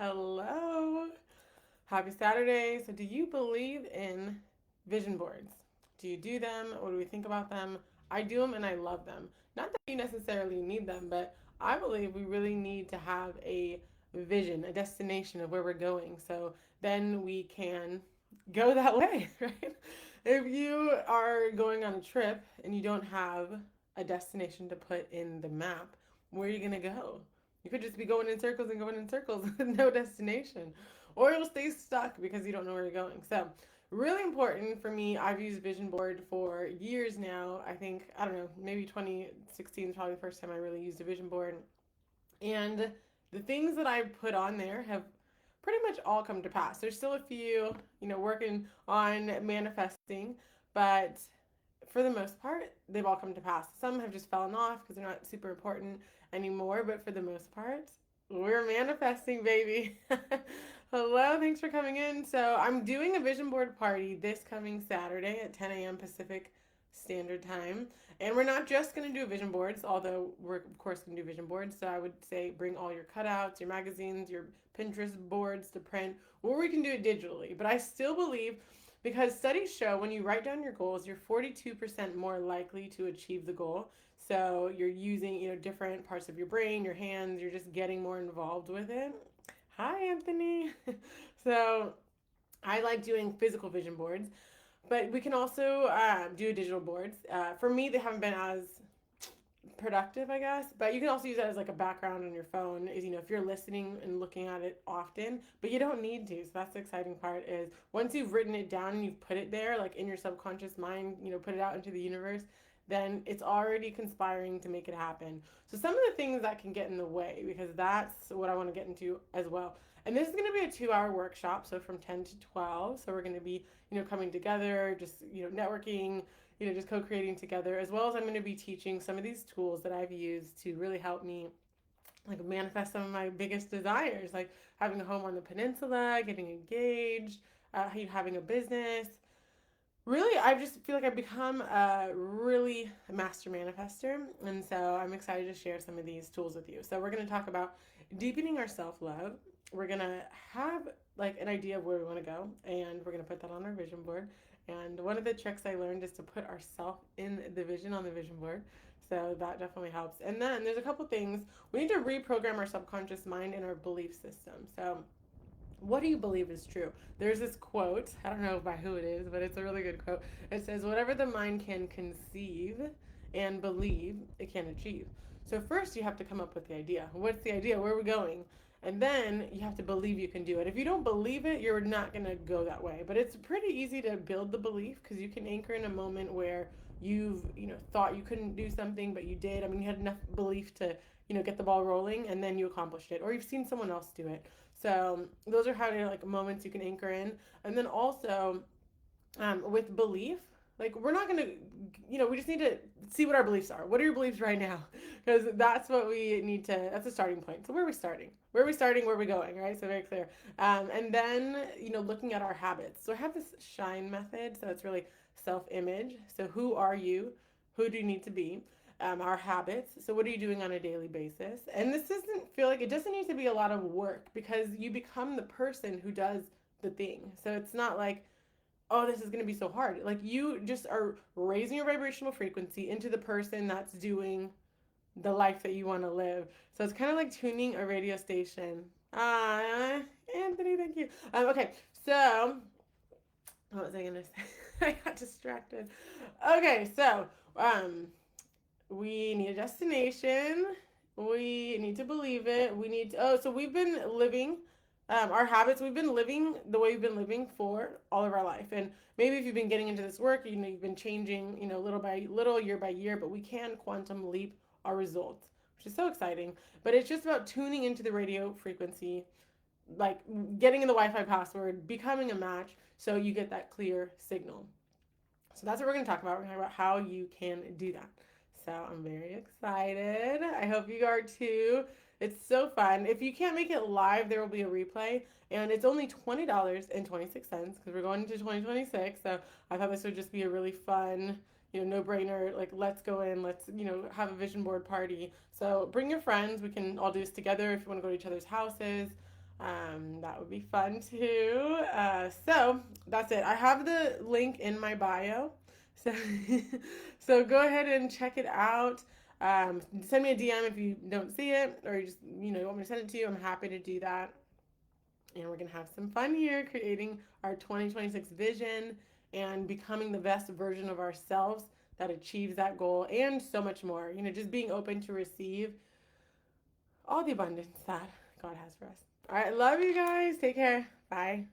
Hello. Happy Saturday. So, do you believe in vision boards? Do you do them? What do we think about them? I do them and I love them. Not that you necessarily need them, but I believe we really need to have a vision, a destination of where we're going. So then we can go that way, right? If you are going on a trip and you don't have a destination to put in the map, where are you going to go? You could just be going in circles and going in circles with no destination. Or you'll stay stuck because you don't know where you're going. So, really important for me. I've used Vision Board for years now. I think, I don't know, maybe 2016 is probably the first time I really used a Vision Board. And the things that I put on there have pretty much all come to pass. There's still a few, working on manifesting, but for the most part, they've all come to pass. Some have just fallen off because they're not super important anymore, but for the most part, we're manifesting, baby. Hello, thanks for coming in. So, I'm doing a vision board party this coming Saturday at 10 a.m. Pacific Standard Time. And we're not just going to do vision boards, although we're, of course, going to do vision boards. So, I would say bring all your cutouts, your magazines, your Pinterest boards to print, or we can do it digitally. But I still believe because studies show when you write down your goals, you're 42% more likely to achieve the goal. So you're using, different parts of your brain, your hands, you're just getting more involved with it. Hi, Anthony. So I like doing physical vision boards, but we can also do digital boards. For me, they haven't been as productive, I guess. But you can also use that as like a background on your phone. Is if you're listening and looking at it often, but you don't need to. So that's the exciting part. Is once you've written it down and you've put it there, like in your subconscious mind, put it out into the universe. Then it's already conspiring to make it happen. So some of the things that can get in the way, because that's what I want to get into as well. And this is going to be a 2-hour workshop, so from 10 to 12. So we're going to be, coming together, just, networking, just co-creating together, as well as I'm going to be teaching some of these tools that I've used to really help me like manifest some of my biggest desires, like having a home on the peninsula, getting engaged, having a business. Really, I just feel like I've become a really master manifester, and so I'm excited to share some of these tools with you. So we're going to talk about deepening our self-love. We're going to have like an idea of where we want to go, and we're going to put that on our vision board. And one of the tricks I learned is to put ourself in the vision on the vision board. So that definitely helps. And then there's a couple things. We need to reprogram our subconscious mind and our belief system. So what do you believe is true? There's this quote, I don't know by who it is, but it's a really good quote. It says, whatever the mind can conceive and believe, it can achieve. So first you have to come up with the idea. What's the idea? Where are we going? And then you have to believe you can do it. If you don't believe it, you're not going to go that way. But it's pretty easy to build the belief because you can anchor in a moment where you've, thought you couldn't do something, but you did. I mean, you had enough belief to, get the ball rolling and then you accomplished it. Or you've seen someone else do it. So those are how like moments you can anchor in. And then also with belief, like we're not gonna, we just need to see what our beliefs are. What are your beliefs right now? Because that's what we need to. That's a starting point. So where are we starting? Where are we starting? Where are we going? Right. So very clear. And then looking at our habits. So I have this shine method. So it's really self-image. So who are you? Who do you need to be? Our habits. So, what are you doing on a daily basis? And this doesn't feel like it doesn't need to be a lot of work because you become the person who does the thing. So, it's not like, oh, this is going to be so hard. Like, you just are raising your vibrational frequency into the person that's doing the life that you want to live. So, it's kind of like tuning a radio station. Anthony, thank you. Okay, so what was I going to say? I got distracted. Okay, so, we need a destination. We need to believe it. We need to, so we've been living our habits. We've been living the way we've been living for all of our life. And maybe if you've been getting into this work, you've been changing, little by little, year by year, but we can quantum leap our results, which is so exciting. But it's just about tuning into the radio frequency, like getting in the Wi-Fi password, becoming a match so you get that clear signal. So that's what we're going to talk about. We're going to talk about how you can do that. So I'm very excited. I hope you are too. It's so fun. If you can't make it live, there will be a replay. And it's only $20.26 because we're going into 2026. So I thought this would just be a really fun, no-brainer. Like, let's go in. Let's, have a vision board party. So bring your friends. We can all do this together if you want to go to each other's houses. That would be fun too. So that's it. I have the link in my bio. So, so go ahead and check it out. Send me a DM if you don't see it, or you just you want me to send it to you. I'm happy to do that. And we're gonna have some fun here, creating our 2026 vision and becoming the best version of ourselves that achieves that goal, and so much more. Just being open to receive all the abundance that God has for us. All right, love you guys. Take care. Bye.